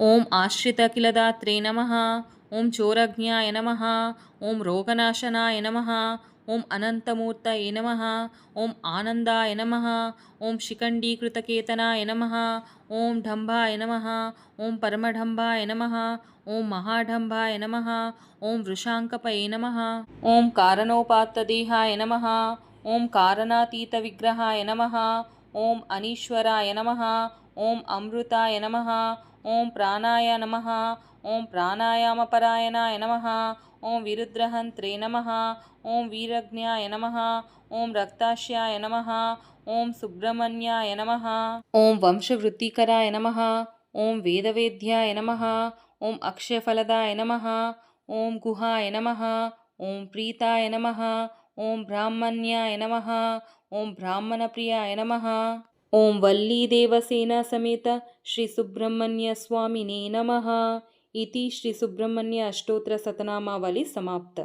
ಓಂ ಆಶ್ರಿತಕಿಲದಾತ್ರೇ ನಮಃ. ಓಂ ಚೋರಜ್ಞಾಯ ನಮಃ. ಓಂ ರೋಗನಾಶನಾಯ ನಮಃ. ಓಂ ಅನಂತಮೂರ್ತಯೇ ನಮಃ. ಓಂ ಆನಂದಾಯ ನಮಃ. ಓಂ ಶಿಖಂಡೀಕೃತಕೇತನಾಯ ನಮಃ. ಓಂ ಢಂಭಾಯ ನಮಃ. ಓಂ ಪರಮಢಂಭಾಯ ನಮಃ. ಓಂ ಮಹಾಢಂಭಾಯ ನಮಃ. ಓಂ ವೃಷಾಂಕಪಯೇ ನಮಃ. ಓಂ ಕಾರಣೋಪಾತ್ತದೇಹಾಯ ನಮಃ. ಓಂ ಕಾರಣಾತೀತವಿಗ್ರಹಾಯ ನಮಃ. ಓಂ ಅನೀಶ್ವರಾಯ ನಮಃ. ಓಂ ಅಮೃತಾಯ ನಮಃ. ಓಂ ಪ್ರಾಣಾಯ ನಮಃ. ಓಂ ಪ್ರಾಣಾಯಾಮಪರಾಯಣಾಯ ನಮಃ. ಓಂ ವಿರುದ್ರಹಂತ್ರೇ ನಮಃ. ಓಂ ವೀರಜ್ಞಾಯ ನಮಃ. ಓಂ ರಕ್ತಾಶ್ಯಾಯ ನಮಃ. ಓಂ ಸುಬ್ರಹ್ಮಣ್ಯಾಯ ನಮಃ. ಓಂ ವಂಶವೃದ್ಧಿಕರಾಯ ನಮಃ. ಓಂ ವೇದವೇದ್ಯಾಯ ನಮಃ. ಓಂ ಅಕ್ಷಯಫಲದಾಯ ನಮಃ. ಓಂ ಗುಹಾಯ ನಮಃ. ಓಂ ಪ್ರೀತಾಯ ನಮಃ. ಓಂ ಬ್ರಾಹ್ಮಣ್ಯಾಯ ನಮಃ. ಓಂ ಬ್ರಾಹ್ಮಣಪ್ರಿಯಾಯ ನಮಃ. ಓಂ ವಲ್ಲೀದೇವಸೇನಾ ಸಮೇತ ಶ್ರೀ ಸುಬ್ರಹ್ಮಣ್ಯ ಸ್ವಾಮಿನೇ ನಮಃ. ಇತಿ ಶ್ರೀ ಸುಬ್ರಹ್ಮಣ್ಯ ಅಷ್ಟೋತ್ತರ ಸತನಾಮಾವಳಿ ಸಮಾಪ್ತ.